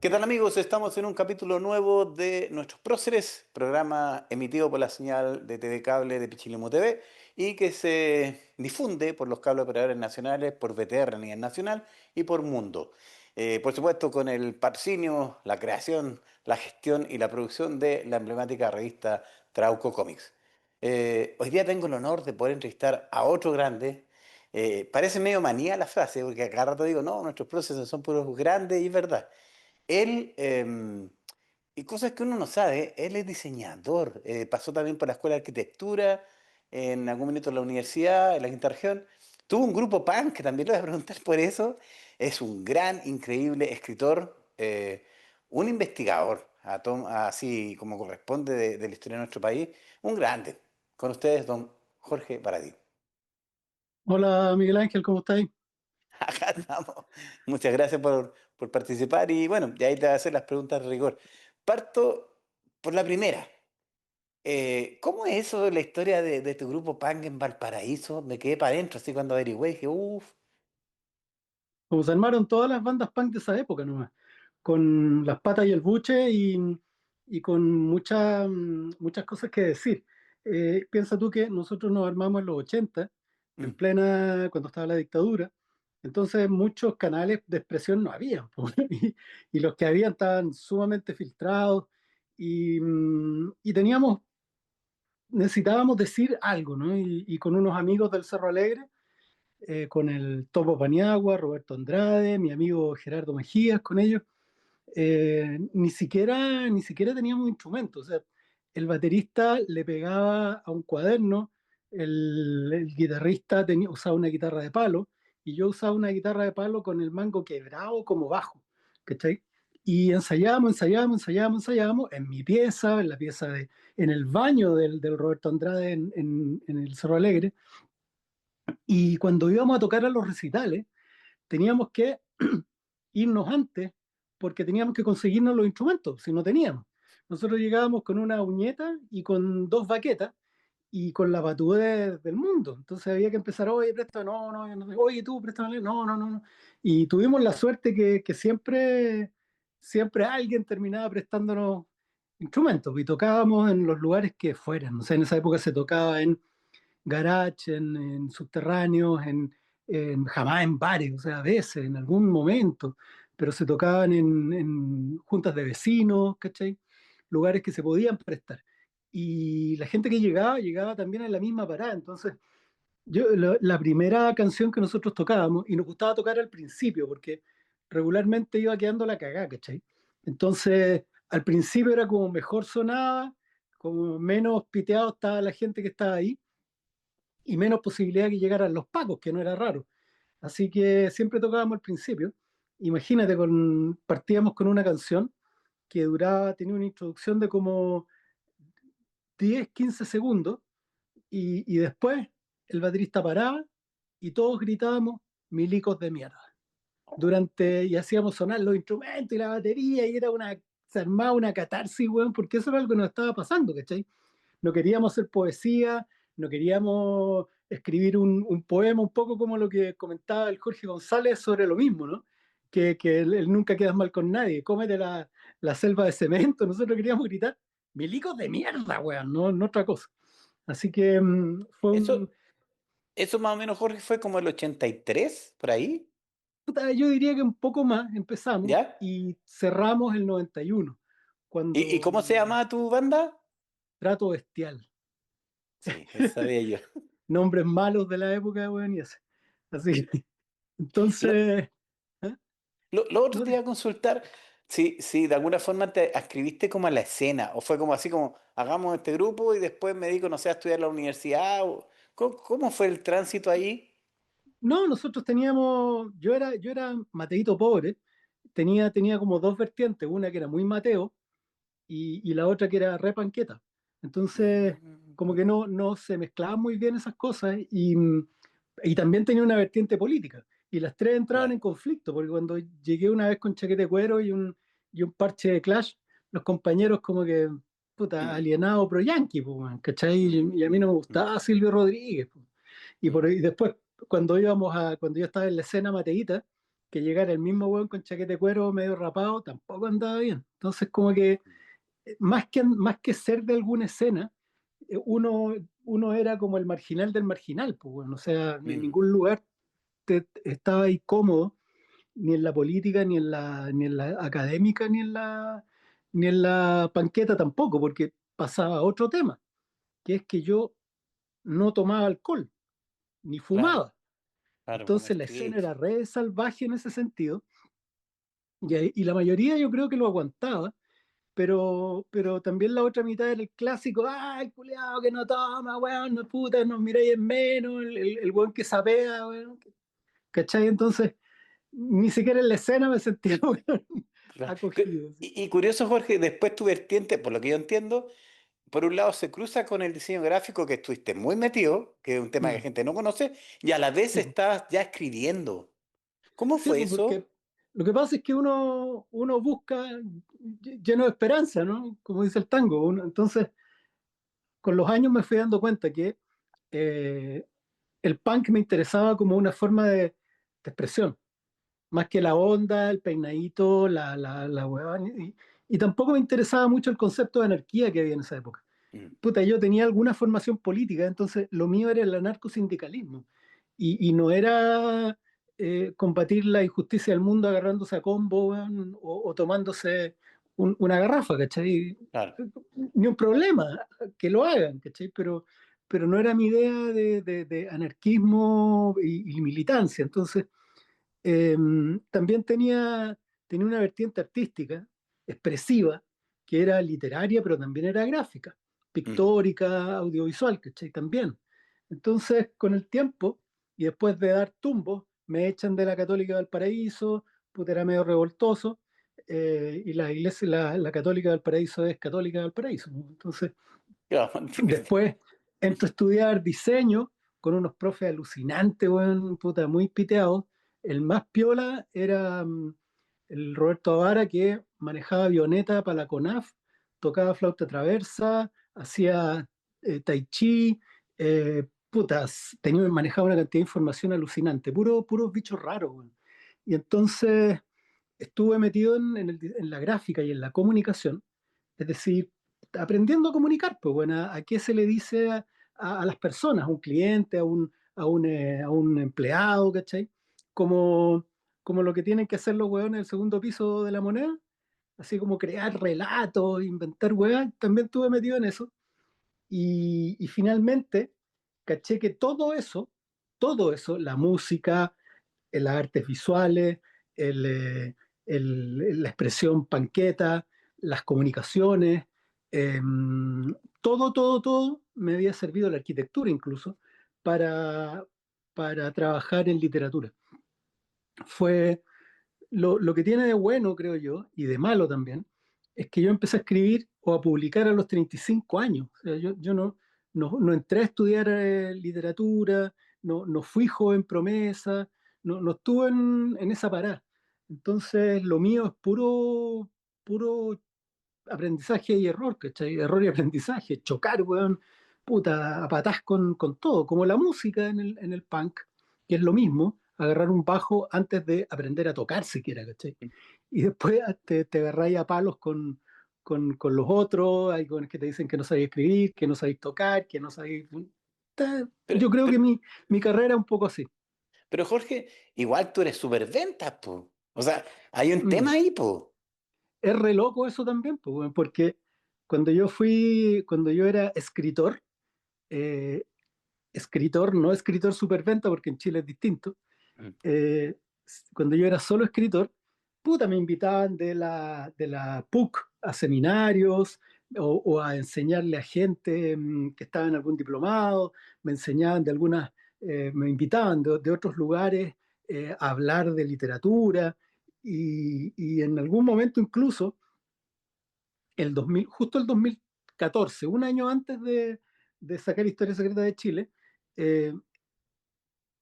¿Qué tal amigos? Estamos en un capítulo nuevo de Nuestros Próceres, programa emitido por la señal de TV Cable de Pichilemu TV y que se difunde por los cables operadores nacionales, por VTR a nivel nacional y por Mundo. Por supuesto con el patrocinio, la creación, la gestión y la producción de la emblemática revista Trauco Comics. Hoy día tengo el honor de poder entrevistar a otro grande. Parece medio manía la frase, porque a cada rato digo, no, nuestros próceres son puros grandes y es verdad. Él, y cosas que uno no sabe, él es diseñador, pasó también por la escuela de arquitectura, en algún momento en la universidad, en la quinta región. Tuvo un grupo punk, que también le voy a preguntar por eso. Es un gran, increíble escritor, un investigador, así como corresponde de la historia de nuestro país, un grande. Con ustedes, don Jorge Baradí. Hola Miguel Ángel, ¿cómo estáis? Acá estamos. Muchas gracias por participar y bueno, ya ahí te voy a hacer las preguntas de rigor. Parto por la primera. ¿Cómo es eso de la historia de tu grupo punk en Valparaíso? Me quedé para adentro, así cuando averigüé, dije, uff. Como se armaron todas las bandas punk de esa época nomás, con Las Patas y el Buche y con muchas cosas que decir. Piensa tú que nosotros nos armamos en los 80, en plena, cuando estaba la dictadura, entonces muchos canales de expresión no había, po, y los que habían estaban sumamente filtrados y necesitábamos decir algo, ¿no? Y con unos amigos del Cerro Alegre con el Topo Paniagua, Roberto Andrade, mi amigo Gerardo Mejías, con ellos, ni siquiera teníamos instrumentos. O sea, el baterista le pegaba a un cuaderno, el guitarrista usaba una guitarra de palo y yo usaba una guitarra de palo con el mango quebrado como bajo, ¿cachai? Y ensayábamos en mi pieza, en la pieza en el baño del Roberto Andrade en el Cerro Alegre. Y cuando íbamos a tocar a los recitales, teníamos que irnos antes porque teníamos que conseguirnos los instrumentos, si no teníamos. Nosotros llegábamos con una uñeta y con dos baquetas y con la patudez del mundo. Entonces había que empezar, oye, préstame, no, no, no, oye, tú, préstame, no, no, no, no. Y tuvimos la suerte que siempre alguien terminaba prestándonos instrumentos y tocábamos en los lugares que fueran. O sea, en esa época se tocaba en garage, en subterráneos, jamás en bares, o sea, a veces, en algún momento, pero se tocaban en juntas de vecinos, ¿cachai? Lugares que se podían prestar. Y la gente que llegaba también en la misma parada. Entonces, la primera canción que nosotros tocábamos, y nos gustaba tocar al principio, porque regularmente iba quedando la cagada, ¿cachai? Entonces, al principio era como mejor sonaba, como menos piteado estaba la gente que estaba ahí y menos posibilidad que llegaran los pacos, que no era raro. Así que siempre tocábamos al principio. Imagínate, partíamos con una canción que tenía una introducción de como 10 15 segundos y después el baterista paraba y todos gritábamos milicos de mierda. Y hacíamos sonar los instrumentos y la batería y se armaba una catarsis, weón, porque eso era algo que nos estaba pasando, ¿cachai? No queríamos hacer poesía, no queríamos escribir un poema, un poco como lo que comentaba el Jorge González sobre lo mismo, ¿no? Que él nunca quedas mal con nadie, cómete la selva de cemento. Nosotros queríamos gritar, milicos de mierda, weón, no, no otra cosa. Así que Eso, eso más o menos, Jorge, fue como el 83 por ahí, puta, yo diría que un poco más empezamos ¿ya? y cerramos el 91, ¿Y cuando cómo se llama tu banda? Trato Bestial. Sí, eso sabía yo. Nombres malos de la época, weón, y ese. Así que, Lo, entonces, ¿eh? lo otro No te iba te- a consultar, si de alguna forma te ascribiste como a la escena, o fue como así como, hagamos este grupo y después me dedico, no sé, a estudiar la universidad, ¿cómo fue el tránsito ahí? no, nosotros yo era Mateito pobre, tenía como dos vertientes, una que era muy Mateo y la otra que era re panqueta. Entonces, como que Mm, no se mezclaban muy bien esas cosas y también tenía una vertiente política. Y las tres entraban en claro. conflicto, porque cuando llegué una vez con chaqueta de cuero y un parche de Clash, los compañeros como que, puta, Mm, alienado pro yanqui, pues, man, ¿cachai? mm, Y a mí no mm, me mm, gustaba Silvio Rodríguez, pues. Y mm. después, cuando yo estaba en la escena mateíta, que llegara el mismo weón con chaqueta de cuero medio rapado, tampoco andaba bien. Entonces, como que más que ser de alguna escena, uno era como el marginal del marginal, pues bueno, o sea, en Mm, ningún lugar estaba ahí cómodo, ni en la política, ni en la académica, ni en la panqueta tampoco, porque pasaba a otro tema, que es que yo no tomaba alcohol, ni claro, fumaba. claro, como Entonces la escena era re salvaje en ese sentido, y la mayoría yo creo que lo aguantaba, pero también la otra mitad era el clásico, ¡ay, culiao, que no toma, weón, no puta, nos miráis en menos, el weón que sapea, weón! ¿Cachai? Entonces, ni siquiera en la escena me sentía, weón, claro. acogido. ¿Sí? Y curioso, Jorge, después tu vertiente, por lo que yo entiendo, por un lado se cruza con el diseño gráfico que estuviste muy metido, que es un tema que la Mm, gente no conoce, y a la vez sí, po. estás ya escribiendo. ¿Cómo Sí, fue po, eso? porque lo que pasa es que uno busca lleno de esperanza, ¿no? Como dice el tango. Entonces, con los años me fui dando cuenta que eh, el punk me interesaba como una forma de expresión, más que la onda, el peinadito, la huevada, y tampoco me interesaba mucho el concepto de anarquía que había en esa época. Mm, Puta, yo tenía alguna formación política, entonces lo mío era el anarcosindicalismo, y no era combatir la injusticia del mundo agarrándose a combo, weón, o tomándose una garrafa, ¿cachai? claro. Ni un problema, que lo hagan, ¿cachai? Pero no era mi idea de anarquismo y militancia, entonces eh, también tenía una vertiente artística, expresiva, que era literaria, pero también era gráfica, Mm, pictórica, audiovisual, ¿cachai? También. Entonces, con el tiempo, y después de dar tumbos, me echan de la Católica de Valparaíso, puta, era medio revoltoso, y la iglesia, la Católica de Valparaíso es Católica de Valparaíso, ¿no? Entonces, claro, después entro a estudiar diseño con unos profes alucinantes, weón, puta, muy piteados. El más piola era el Roberto Avara, que manejaba avioneta para la CONAF, tocaba flauta traversa, hacía tai chi, manejaba una cantidad de información alucinante, puros bichos raros, weón. Y entonces estuve metido en la gráfica y en la comunicación, es decir, aprendiendo a comunicar, pues bueno, a qué se le dice a las personas, a un cliente, a un empleado, ¿cachai? Como, como lo que tienen que hacer los hueones del segundo piso de la moneda, así como crear relatos, inventar hueás, también estuve metido en eso. Y finalmente, caché que todo eso, la música, las artes visuales, el, eh, la expresión panqueta, las comunicaciones, eh, todo me había servido la arquitectura incluso para, para trabajar en literatura. Fue lo que tiene de bueno, creo yo, y de malo también, es que yo empecé a escribir o a publicar a los 35 años. O sea, yo no entré a estudiar literatura, no fui joven promesa, no estuve en esa parada. Entonces, lo mío es puro aprendizaje y error, ¿cachai? Error y aprendizaje, chocar, weón, puta, a patás con todo, como la música en el punk, que es lo mismo, agarrar un bajo antes de aprender a tocar siquiera, ¿cachai? Y después te agarráis a palos con los otros, hay con que te dicen que no sabéis escribir, que no sabéis tocar, que no sabéis... Pero, Yo creo que pero, mi carrera es un poco así. pero, Jorge, igual tú eres súper ventas, po. O sea, hay un Mm. tema ahí, po. Es re loco eso también, pues, weón, porque cuando yo era escritor, eh, escritor, no escritor superventa, porque en Chile es distinto. Mm, eh, Cuando yo era solo escritor, puta, me invitaban de la PUC a seminarios o a enseñarle a gente que estaba en algún diplomado, me enseñaban me invitaban de otros lugares a hablar de literatura y en algún momento incluso, justo el 2014, un año antes de sacar Historia Secreta de Chile, eh,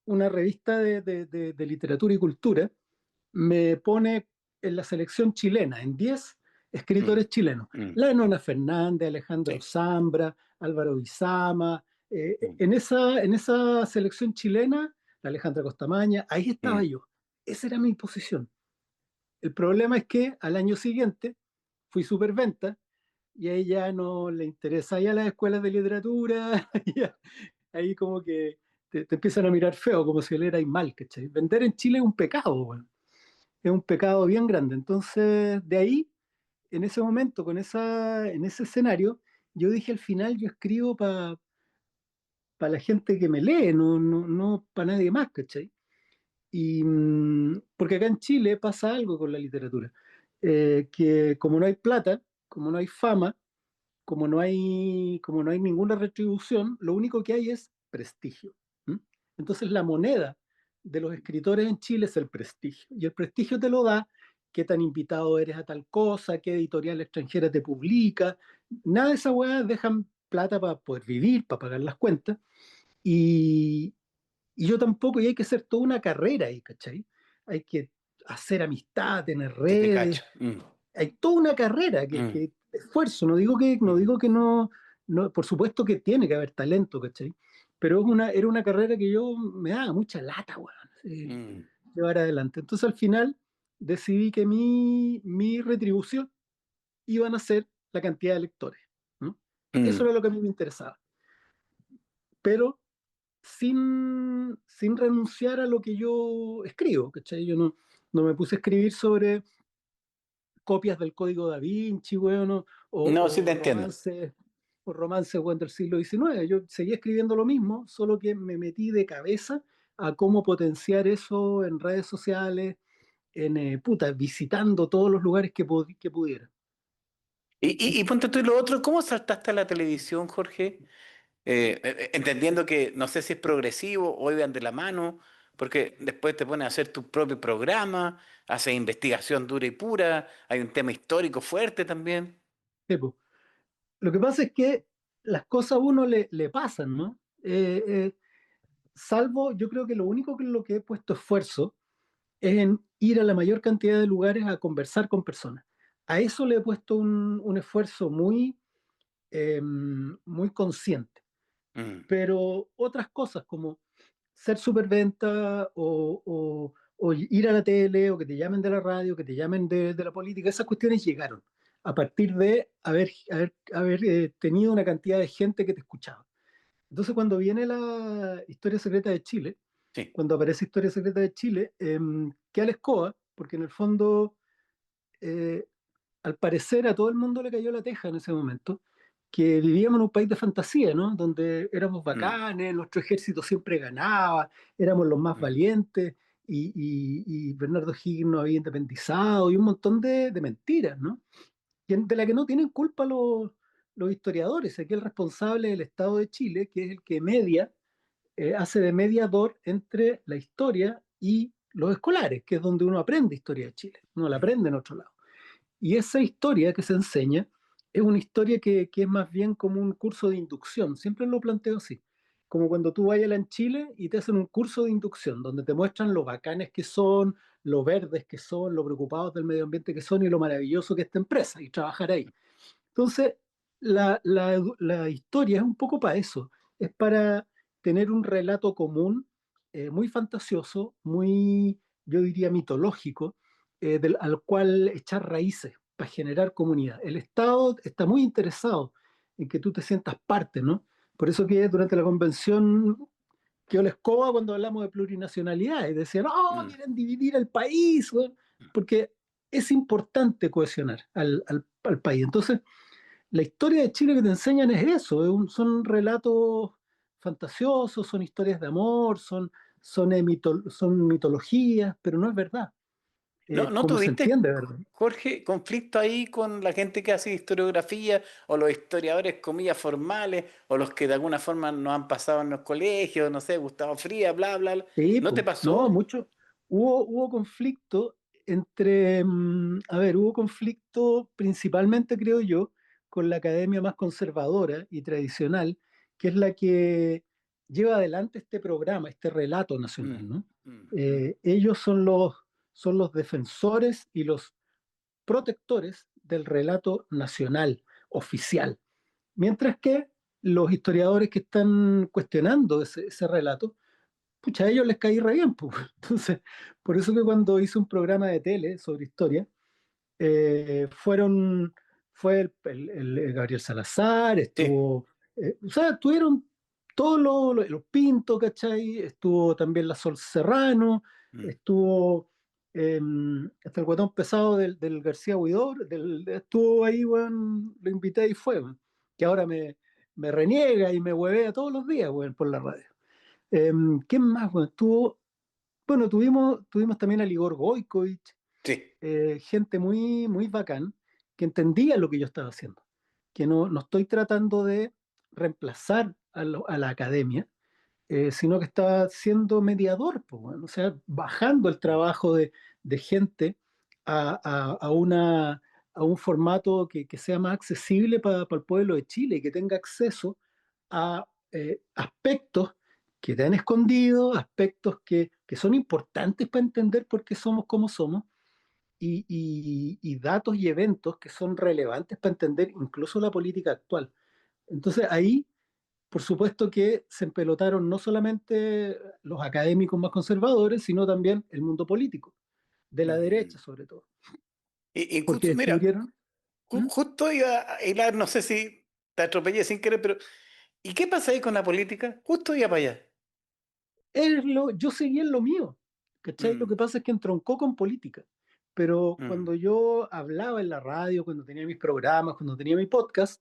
una revista de literatura y cultura me pone en la selección chilena, en 10 mm, escritores chilenos. mm, La Nona Fernández, Alejandro sí, Zambra, Álvaro Bizama. mm, En esa selección chilena, la Alejandra Costamaña, ahí estaba mm, yo. Esa era mi posición. El problema es que al año siguiente fui superventa y a ella no le interesa ya las escuelas de literatura, ya, ahí como que te empiezan a mirar feo, como si le erais mal, ¿cachai? Vender en Chile es un pecado, bueno, es un pecado bien grande. Entonces, de ahí, en ese momento, en ese escenario, yo dije al final, yo escribo para la gente que me lee, no para nadie más, ¿cachai? Y porque acá en Chile pasa algo con la literatura, que como no hay plata, como no hay fama, como no hay ninguna retribución, lo único que hay es prestigio. ¿Mm? Entonces la moneda de los escritores en Chile es el prestigio. Y el prestigio te lo da qué tan invitado eres a tal cosa, qué editorial extranjera te publica. Nada de esa weá dejan plata para poder vivir, para pagar las cuentas. Y, y yo tampoco, y hay que hacer toda una carrera ahí, ¿cachai? Hay que hacer amistad, tener Sí, te redes, cacho. hay toda una carrera Mm, que esfuerzo, no digo que no, por supuesto que tiene que haber talento, ¿cachai? Pero era una carrera que yo me daba mucha lata, weón, sí, mm, llevar adelante. Entonces al final decidí que mi retribución iban a ser la cantidad de lectores, ¿no? Eso mm. era lo que a mí me interesaba. Pero sin renunciar a lo que yo escribo, ¿cachai? Yo no me puse a escribir sobre copias del Código Da Vinci, weón, No, sí te o entiendo. romances, weón, del siglo XIX. Yo seguía escribiendo lo mismo, solo que me metí de cabeza a cómo potenciar eso en redes sociales, visitando todos los lugares que pudiera. Y ponte tú y lo otro, ¿cómo saltaste a la televisión, Jorge? Entendiendo que no sé si es progresivo o iban de la mano, porque después te pones a hacer tu propio programa, haces investigación dura y pura, hay un tema histórico fuerte también. Sí, po. Lo que pasa es que las cosas a uno le pasan, ¿no? Salvo, yo creo que lo único que en lo que he puesto esfuerzo es en ir a la mayor cantidad de lugares a conversar con personas. A eso le he puesto un esfuerzo muy consciente. Mm, Pero otras cosas como ser superventa o ir a la tele o que te llamen de la radio, que te llamen de la política, esas cuestiones llegaron a partir de haber tenido una cantidad de gente que te escuchaba. Entonces, cuando viene la Historia Secreta de Chile, sí. cuando aparece Historia Secreta de Chile, queda la escoba, porque en el fondo, eh, al parecer, a todo el mundo le cayó la teja en ese momento, que vivíamos en un país de fantasía, ¿no? Donde éramos Mm, bacanes, nuestro ejército siempre ganaba, éramos los más mm. valientes, y Bernardo Higgins nos había independizado, y un montón de mentiras, ¿no? De la que no tienen culpa los historiadores. Aquí el responsable del Estado de Chile, que es el que hace de mediador entre la historia y los escolares, que es donde uno aprende historia de Chile, uno la aprende en otro lado. Y esa historia que se enseña es una historia que es más bien como un curso de inducción, siempre lo planteo así, como cuando tú vayas en Chile y te hacen un curso de inducción, donde te muestran lo bacanes que son, lo verdes que son, lo preocupados del medio ambiente que son y lo maravilloso que es esta empresa y trabajar ahí. Entonces, la historia es un poco para eso, es para tener un relato común, muy fantasioso, muy, yo diría, mitológico, al cual echar raíces para generar comunidad. El Estado está muy interesado en que tú te sientas parte, ¿no? Por eso que durante la convención quedó la escoba cuando hablamos de plurinacionalidad y decían, no, Mm. quieren dividir el país, güey", porque es importante cohesionar al país. Entonces, la historia de Chile que te enseñan es eso, son relatos fantasiosos, son historias de amor, son mitologías, pero no es verdad, ¿No como se tuviste, entiende, ¿verdad? Jorge, conflicto ahí con la gente que hace historiografía o los historiadores, comillas, formales o los que de alguna forma nos han pasado en los colegios, no sé, Gustavo Fría, bla, bla, bla? Sí, ¿No te pues, no, pasó? mucho. Hubo conflicto hubo conflicto principalmente, creo yo, con la academia más conservadora y tradicional, que es la que lleva adelante este programa, este relato nacional, Mm, ¿no? mm, mm. Ellos son los defensores y los protectores del relato nacional, oficial. Mientras que los historiadores que están cuestionando ese relato pucha, a ellos les caí re bien, pues. Entonces, por eso que cuando hice un programa de tele sobre historia, eh, fueron, fue el Gabriel Salazar, Sí. estuvo, o sea, estuvieron todos los Pinto, ¿cachai? Estuvo también la Sol Serrano, Mm. estuvo hasta el guatón pesado del García Huidor, estuvo ahí, weón, lo invité y fue, weón, que ahora me reniega y me huevea todos los días, weón, por la radio. ¿Quién más, weón? Bueno, tuvimos también a Igor Goikovich, Sí. gente muy, muy bacán, que entendía lo que yo estaba haciendo, que no estoy tratando de reemplazar a la academia, sino que estaba siendo mediador, pues, bueno, o sea, bajando el trabajo de gente a, a una, a un formato que sea más accesible para el pueblo de Chile y que tenga acceso a aspectos que te han escondido, aspectos que son importantes para entender por qué somos como somos y datos y eventos que son relevantes para entender incluso la política actual. Entonces ahí, por supuesto que se empelotaron no solamente los académicos más conservadores, sino también el mundo político, de la Mm. derecha sobre todo, Y porque justo, mira, descubrieron. ¿Mm? justo iba a hilar, no sé si te atropellé sin querer, pero ¿y qué pasa ahí con la política? Justo iba para allá. Yo seguí en lo mío, ¿cachai? Lo Mm. que pasa es que entroncó con política, pero Mm. cuando yo hablaba en la radio, cuando tenía mis programas, cuando tenía mi podcast,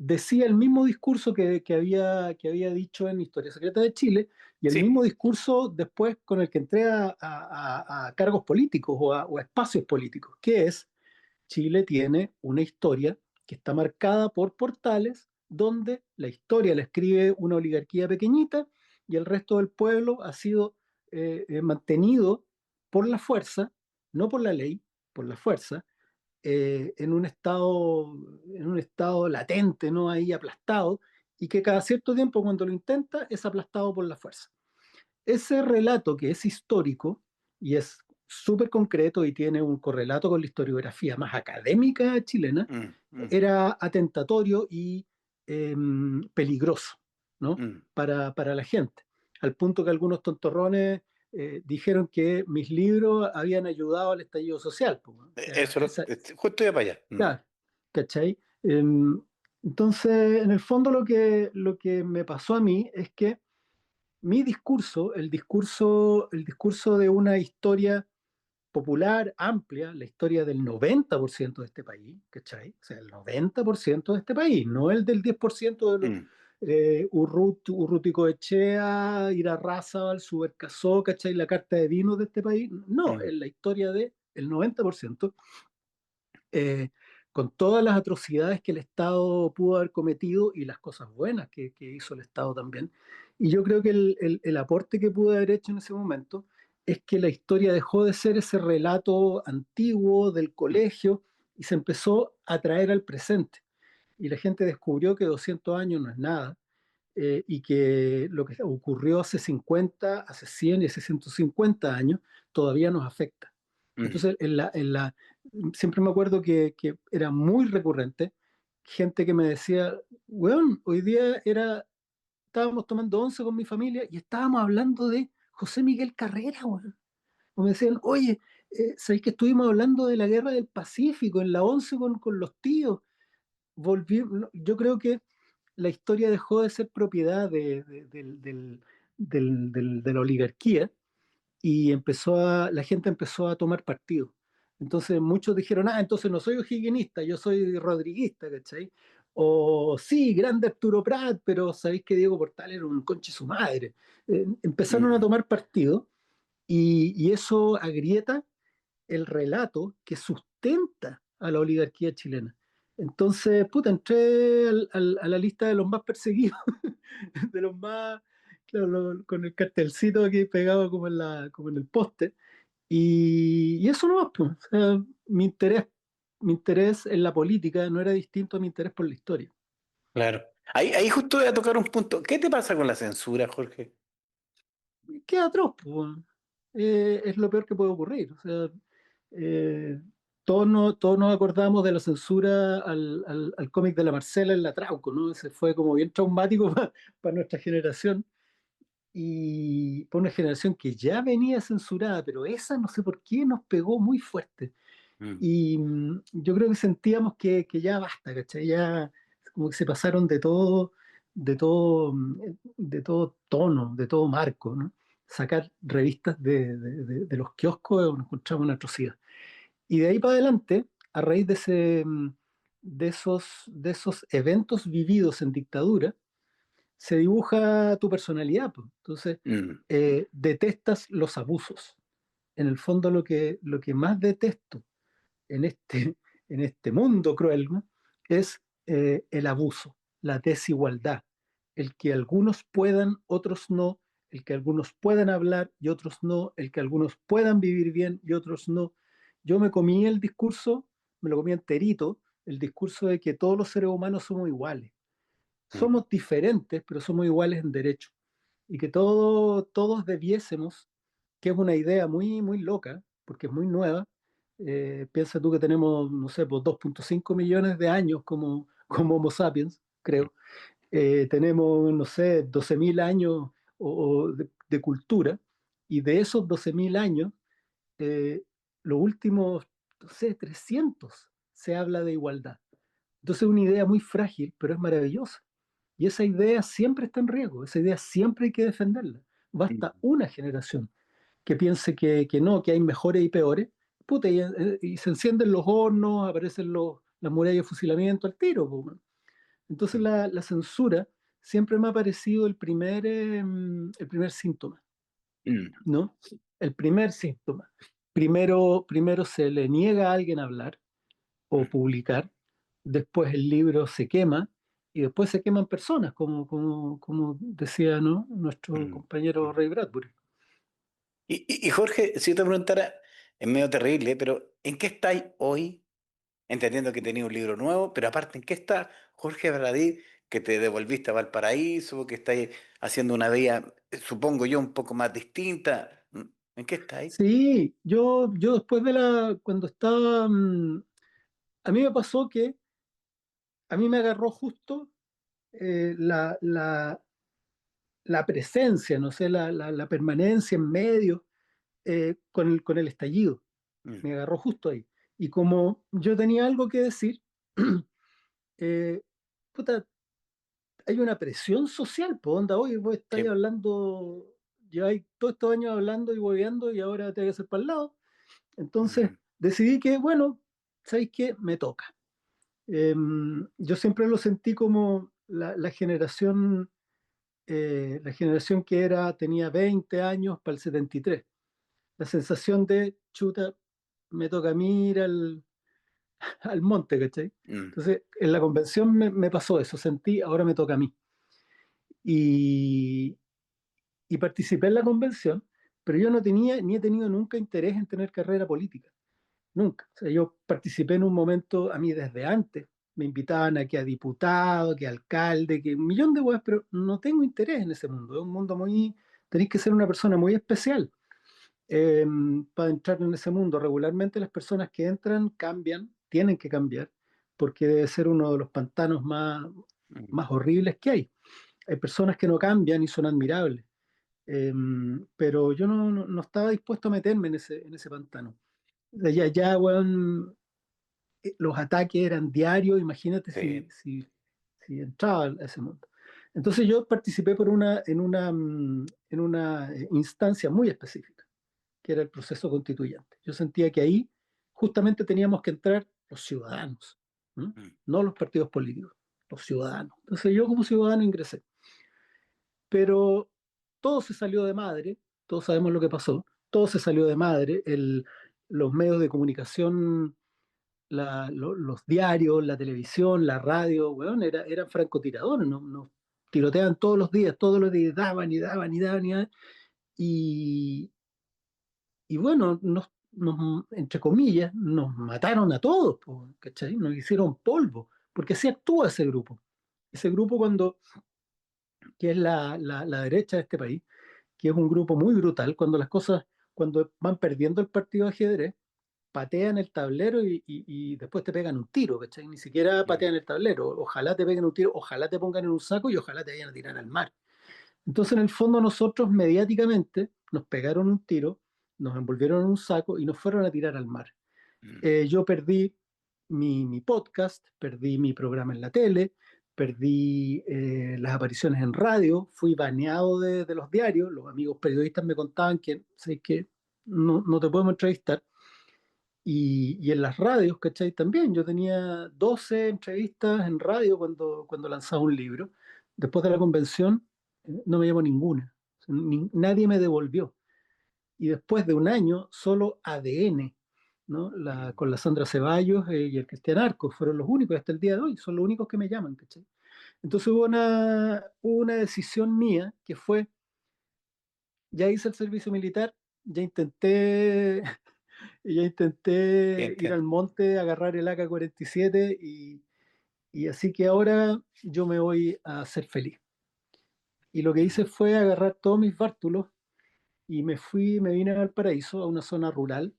decía el mismo discurso que había dicho en Historia Secreta de Chile y el Sí. mismo discurso después con el que entré a cargos políticos o a espacios políticos, que es Chile tiene una historia que está marcada por portales donde la historia la escribe una oligarquía pequeñita y el resto del pueblo ha sido mantenido por la fuerza, no por la ley, por la fuerza, en un estado latente, ¿no? Ahí aplastado, y que cada cierto tiempo cuando lo intenta es aplastado por la fuerza. Ese relato que es histórico y es súper concreto y tiene un correlato con la historiografía más académica chilena, Mm. Mm. era atentatorio y peligroso, ¿no? Mm. Para la gente, al punto que algunos tontorrones dijeron que mis libros habían ayudado al estallido social. Pues, o sea, Eso, justo iba para allá. Mm. claro, ¿cachai? Entonces, en el fondo lo que me pasó a mí es que mi discurso, el discurso de una historia popular, amplia, la historia del 90% de este país, ¿cachai? O sea, el 90% de este país, no el del 10% de los Mm. Urrutico Echea, Irarrázaval, Subercasó, ¿cachai? La carta de vino de este país. No, Mm. es la historia del 90%, eh, con todas las atrocidades que el Estado pudo haber cometido y las cosas buenas que hizo el Estado también. Y yo creo que el aporte que pude haber hecho en ese momento es que la historia dejó de ser ese relato antiguo del Mm. colegio y se empezó a traer al presente. Y la gente descubrió que 200 años no es nada, y que lo que ocurrió hace 50, hace 100 y hace 150 años todavía nos afecta. Mm. Entonces, siempre me acuerdo que era muy recurrente gente que me decía, weón, hoy día estábamos tomando once con mi familia y estábamos hablando de José Miguel Carrera, weón. O me decían, oye, ¿sabéis que estuvimos hablando de la guerra del Pacífico en la once con los tíos? Yo creo que la historia dejó de ser propiedad de la oligarquía y la gente empezó a tomar partido. Entonces muchos dijeron, entonces no soy o'higgins, yo soy rodriguista, ¿cachai? O sí, grande Arturo Prat, pero sabéis que Diego Portal era un conche su madre. Empezaron a Mm. tomar partido y eso agrieta el relato que sustenta a la oligarquía chilena. Entonces, puta, entré a la lista de los más perseguidos, de los más, claro, con el cartelcito aquí pegado como en el póster. Y eso no pues. O sea, mi interés en la política no era distinto a mi interés por la historia. Claro. Ahí justo voy a tocar un punto. ¿Qué te pasa con la censura, Jorge? Qué atroz, pues. Es lo peor que puede ocurrir. O sea, eh, todos nos acordamos de la censura al cómic de la Marcela en la Trauco, ¿no? Ese fue como bien traumático para nuestra generación. y por una generación que ya venía censurada, pero esa no sé por qué nos pegó muy fuerte. Mm, Y yo creo que sentíamos que ya basta, ¿cachai? Ya como que se pasaron de todo tono, de todo marco, ¿no? Sacar revistas de los kioscos nos encontramos una atrocidad. Y de ahí para adelante, a raíz de esos eventos vividos en dictadura, se dibuja tu personalidad, pues. Entonces, mm, detestas los abusos. En el fondo, lo que más detesto en este, en este mundo cruel, ¿no? Es el abuso, la desigualdad, el que algunos puedan, otros no, el que algunos puedan hablar y otros no, el que algunos puedan vivir bien y otros no. Yo me comí el discurso, me lo comí enterito, el discurso de que todos los seres humanos somos iguales. mm, Somos diferentes, pero somos iguales en derecho. Y que todos debiésemos, que es una idea muy loca, porque es muy nueva. Piensa tú que tenemos, no sé, pues 2.5 millones de años como Homo sapiens, creo. Tenemos, no sé, 12.000 años de cultura, y de esos 12.000 años, eh, los últimos, no sé, 300 se habla de igualdad. Entonces es una idea muy frágil, pero es maravillosa. Y esa idea siempre está en riesgo, esa idea siempre hay que defenderla. Basta mm, una generación que piense que no, que hay mejores y peores, puta, y se encienden los hornos, aparecen las murallas de fusilamiento al tiro, po, man. Entonces mm, la censura siempre me ha parecido el primer síntoma, mm, ¿no? El primer síntoma. Primero se le niega a alguien hablar o publicar, después el libro se quema y después se queman personas, como decía, ¿no? Nuestro mm, compañero mm. Ray Bradbury. Y Jorge, si yo te preguntara, es medio terrible, pero ¿en qué estáis hoy? Entendiendo que tenías un libro nuevo, pero aparte, ¿en qué está Jorge Baradit, que te devolviste a Valparaíso, que estáis haciendo una vida, supongo yo, un poco más distinta? ¿En qué estáis? Sí, yo después cuando estaba, a mí me pasó que a mí me agarró justo eh, la, la, la presencia, no sé, la permanencia en medio con el estallido. Mm, Me agarró justo ahí. Y como yo tenía algo que decir, eh, puta, hay una presión social, pues onda, hoy vos sí. estáis hablando, lleváis todos estos años hablando y bobeando y ahora te voy a hacer para el lado. Entonces Mm, decidí que, bueno, ¿sabéis qué? Me toca. Yo siempre lo sentí como la generación que tenía 20 años para el 73. La sensación de, chuta, me toca a mí ir al monte, ¿cachai? mm, Entonces, en la convención me pasó eso, sentí, ahora me toca a mí. Y, y participé en la convención, pero yo no tenía ni he tenido nunca interés en tener carrera política, nunca. O sea, yo participé en un momento, a mí desde antes, me invitaban a que a diputado, que a alcalde, que un millón de cosas, pero no tengo interés en ese mundo. Es un mundo tenéis que ser una persona muy especial eh, para entrar en ese mundo. Regularmente las personas que entran cambian, tienen que cambiar, porque debe ser uno de los pantanos mm, más horribles que hay. Hay personas que no cambian y son admirables. Pero yo no estaba dispuesto a meterme en ese pantano. Ya, weón, los ataques eran diarios, imagínate sí. si entraba a ese mundo. Entonces yo participé en una instancia muy específica, que era el proceso constituyente. Yo sentía que ahí justamente teníamos que entrar los ciudadanos, ¿no? Mm, No los partidos políticos, los ciudadanos. Entonces yo como ciudadano ingresé. Pero todo se salió de madre, todos sabemos lo que pasó, todo se salió de madre, los medios de comunicación, los diarios, la televisión, la radio, weón, eran francotiradores, nos tiroteaban todos los días, daban y daban y daban y daban, y, y bueno, entre comillas, nos mataron a todos, po, ¿cachai? Nos hicieron polvo, porque así actúa ese grupo. Ese grupo que es la derecha de este país, que es un grupo muy brutal, cuando van perdiendo el partido de ajedrez, patean el tablero y después te pegan un tiro, ¿cachai? Ni siquiera mm, patean el tablero, ojalá te peguen un tiro, ojalá te pongan en un saco y ojalá te vayan a tirar al mar. Entonces, en el fondo, nosotros mediáticamente nos pegaron un tiro, nos envolvieron en un saco y nos fueron a tirar al mar. Mm, Yo perdí mi podcast, perdí mi programa en la tele, perdí las apariciones en radio, fui baneado de los diarios, los amigos periodistas me contaban que, sé que no te podemos entrevistar. Y en las radios, ¿cachai? También yo tenía 12 entrevistas en radio cuando lanzaba un libro. Después de la convención no me llamó ninguna. O sea, nadie me devolvió. Y después de un año, solo ADN, ¿no? mm, Con la Sandra Ceballos y el Cristian Arcos fueron los únicos hasta el día de hoy, son los únicos que me llaman, ¿cachai? Entonces hubo una decisión mía que fue, ya hice el servicio militar, ya intenté ya sí, intenté ir al entiendo. monte, agarrar el AK-47 y así que ahora yo me voy a ser feliz. Y lo que hice Mm, fue agarrar todos mis bártulos y me vine a Valparaíso, a una zona rural.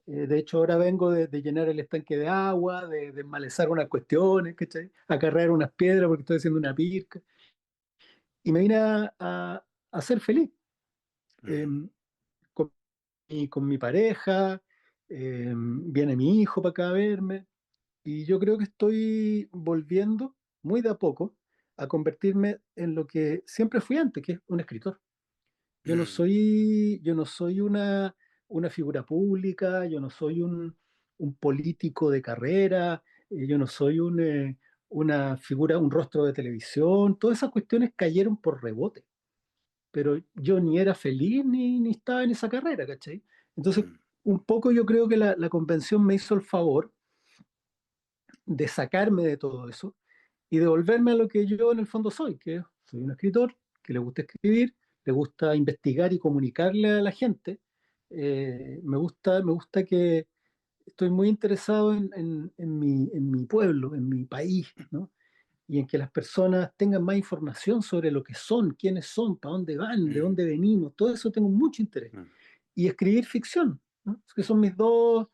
De hecho, ahora vengo de llenar el estanque de agua, de enmalezar unas cuestiones, ¿cachai? A cargar unas piedras porque estoy haciendo una pirca. Y me vine a ser feliz. Eh, mm, con, con mi pareja, viene mi hijo para acá a verme. Y yo creo que estoy volviendo muy de a poco a convertirme en lo que siempre fui antes, que es un escritor. mm, Yo no soy una figura pública, yo no soy un político de carrera, yo no soy una figura, un rostro de televisión. Todas esas cuestiones cayeron por rebote, pero yo ni era feliz ni estaba en esa carrera, ¿cachai? Entonces, mm, un poco yo creo que la convención me hizo el favor de sacarme de todo eso y devolverme a lo que yo en el fondo soy, que soy un escritor, que le gusta escribir, le gusta investigar y comunicarle a la gente. Me gusta que estoy muy interesado en mi pueblo, en mi país, ¿no? Y en que las personas tengan más información sobre lo que son, quiénes son, para dónde van, de mm, dónde venimos, todo eso tengo mucho interés. mm. Y escribir ficción, ¿no? Que son mis dos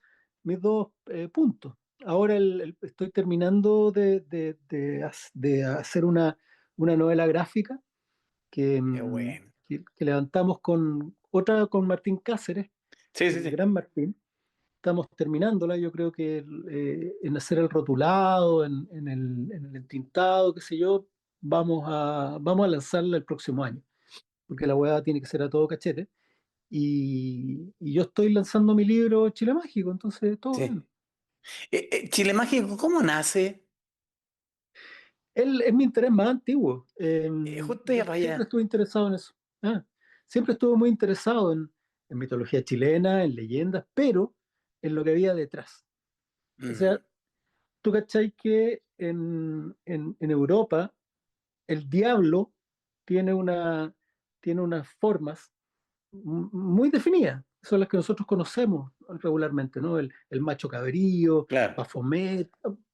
puntos. Ahora estoy terminando de hacer una novela gráfica que, Qué bueno. que levantamos con otra con Martín Cáceres, Sí, sí, el sí. gran Martín. Estamos terminándola, yo creo que en hacer el rotulado, en el entintado, qué sé yo, vamos a lanzarla el próximo año, porque la hueá tiene que ser a todo cachete. Y yo estoy lanzando mi libro Chile Mágico, entonces todo Sí. bien. Chile Mágico, ¿cómo nace? Es mi interés más antiguo. Justo Yo ya para siempre allá. estuve interesado en eso. Ah, siempre estuve muy interesado en mitología chilena, en leyendas, pero en lo que había detrás. O Mm, sea, tú cachai que en Europa el diablo tiene tiene unas formas muy definidas, son las que nosotros conocemos regularmente, ¿no? El macho cabrío, claro, Baphomet,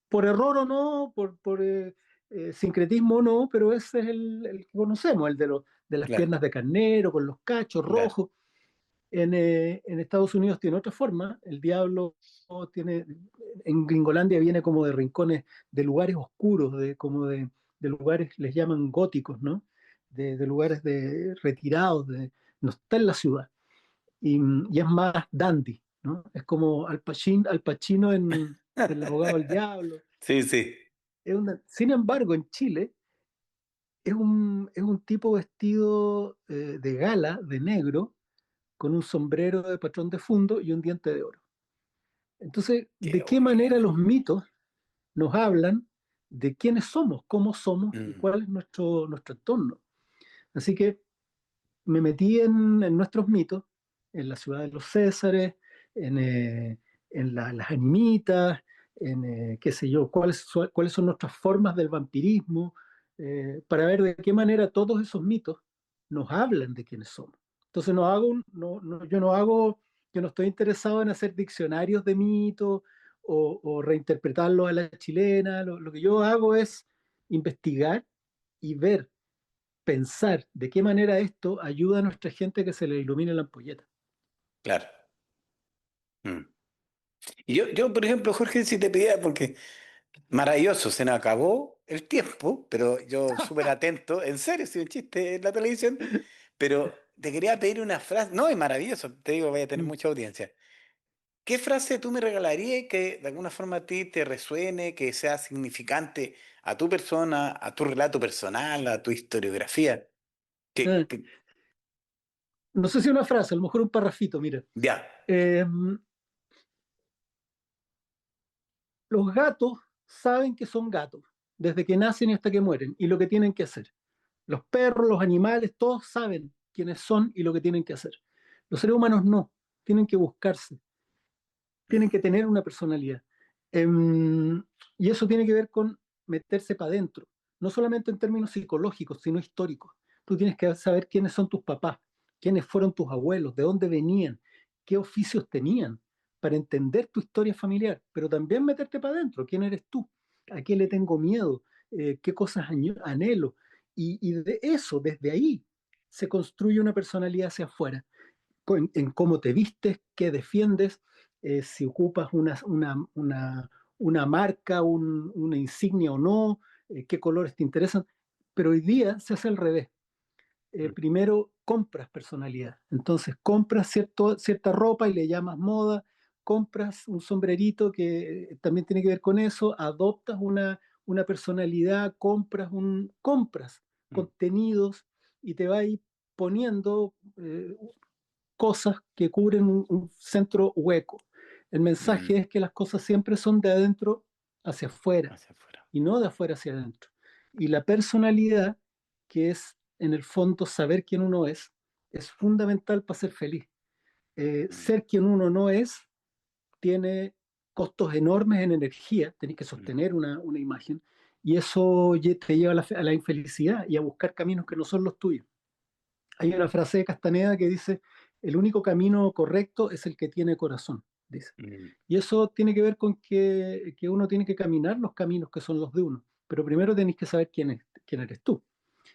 por error o no, por sincretismo o no, pero ese es el que conocemos, el de las claro, piernas de carnero, con los cachos claro, rojos. En Estados Unidos tiene otra forma, el diablo tiene, en Gringolandia viene como de rincones, de lugares oscuros, de lugares, les llaman góticos, ¿no? De lugares retirados, no está en la ciudad y es más dandy, ¿no? Es como Al Pacino en El abogado del diablo. sí, sí. Sin embargo, en Chile es un tipo vestido de gala, de negro, con un sombrero de patrón de fondo y un diente de oro. Entonces, Qué ¿de qué manera buena. los mitos nos hablan de quiénes somos, cómo somos y Mm, cuál es nuestro entorno? Así que me metí en nuestros mitos, en la ciudad de los Césares, en, eh, en las animitas, en qué sé yo, cuáles son nuestras formas del vampirismo, para ver de qué manera todos esos mitos nos hablan de quiénes somos. Entonces yo no estoy interesado en hacer diccionarios de mitos o reinterpretarlos a la chilena. Lo que yo hago es investigar y ver, pensar de qué manera esto ayuda a nuestra gente a que se le ilumine la ampolleta. claro. Mm. Y yo, por ejemplo, Jorge, si te pedía, porque Maravilloso, se nos acabó el tiempo, pero yo súper atento, en serio, si un chiste en la televisión, pero te quería pedir una frase, no, es maravilloso, te digo, voy a tener Mm. mucha audiencia. ¿Qué frase tú me regalarías que de alguna forma a ti te resuene, que sea significante a tu persona, a tu relato personal, a tu historiografía? Eh, no sé si una frase, a lo mejor un parrafito, mira. Ya. Eh, los gatos saben que son gatos, desde que nacen y hasta que mueren, y lo que tienen que hacer. Los perros, los animales, todos saben quiénes son y lo que tienen que hacer. Los seres humanos no, tienen que buscarse, tienen que tener una personalidad. Y eso tiene que ver con meterse para adentro, no solamente en términos psicológicos, sino históricos. Tú tienes que saber quiénes son tus papás, quiénes fueron tus abuelos, de dónde venían, qué oficios tenían, para entender tu historia familiar, pero también meterte para adentro, quién eres tú, a qué le tengo miedo, qué cosas anhelo. Y de eso, desde ahí, se construye una personalidad hacia afuera en cómo te vistes, qué defiendes, si ocupas una marca, una insignia o no, qué colores te interesan. Pero hoy día se hace al revés. Primero compras personalidad. Entonces compras cierta ropa y le llamas moda, compras un sombrerito que también tiene que ver con eso, adoptas una personalidad, compras contenidos y te vas poniendo cosas que cubren un centro hueco. El mensaje Mm, es que las cosas siempre son de adentro hacia afuera hacia afuera. y no de afuera hacia adentro. Y la personalidad, que es en el fondo saber quién uno es fundamental para ser feliz. Mm, Ser quien uno no es tiene costos enormes en energía, tenés que mm, sostener una imagen, y eso te lleva a la infelicidad y a buscar caminos que no son los tuyos. Hay una frase de Castaneda que dice, el único camino correcto es el que tiene corazón, dice. mm, Y eso tiene que ver con que uno tiene que caminar los caminos que son los de uno, pero primero tenés que saber quién eres tú.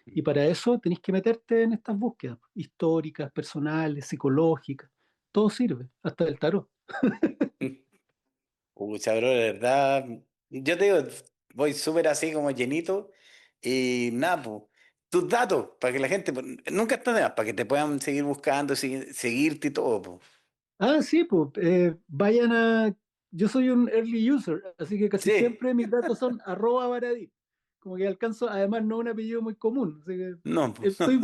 Y mm. para eso tenés que meterte en estas búsquedas históricas, personales, psicológicas. Todo sirve, hasta el tarot. Pucha, bro, de verdad. Yo te digo, voy súper así como llenito. Y nada, pues, tus datos, para que la gente, pues, nunca está de más, para que te puedan seguir buscando, seguirte y todo, pues. Ah, sí, pues vayan a... Yo soy un early user, así que casi Sí, siempre mis datos son @Baradit. Como que alcanzo, además no un apellido muy común, así que no, pues. estoy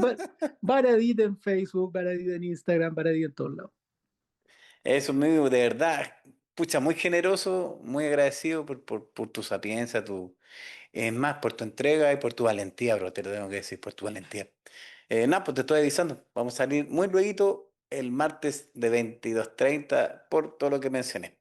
Baradit en Facebook, Baradit en Instagram, Baradit en todos lados. Eso mismo, de verdad. Pucha, muy generoso, muy agradecido por tu sapiencia, es más, por tu entrega y por tu valentía, bro, te lo tengo que decir, por tu valentía. Nada, pues te estoy avisando. Vamos a salir muy luego el martes de 22:30 por todo lo que mencioné.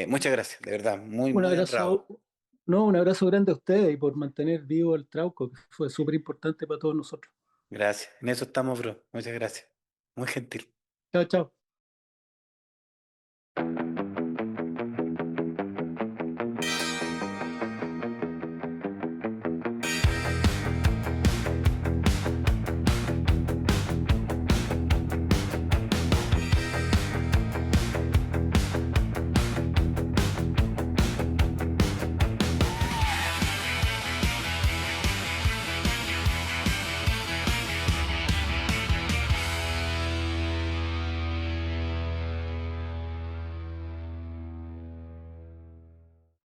Muchas gracias, de verdad, muy, Un muy abrazo, honrado. no, un abrazo grande a ustedes y por mantener vivo el Trauco, que fue súper importante para todos nosotros. Gracias. En eso estamos, bro. Muchas gracias. Muy gentil. Chao, chao.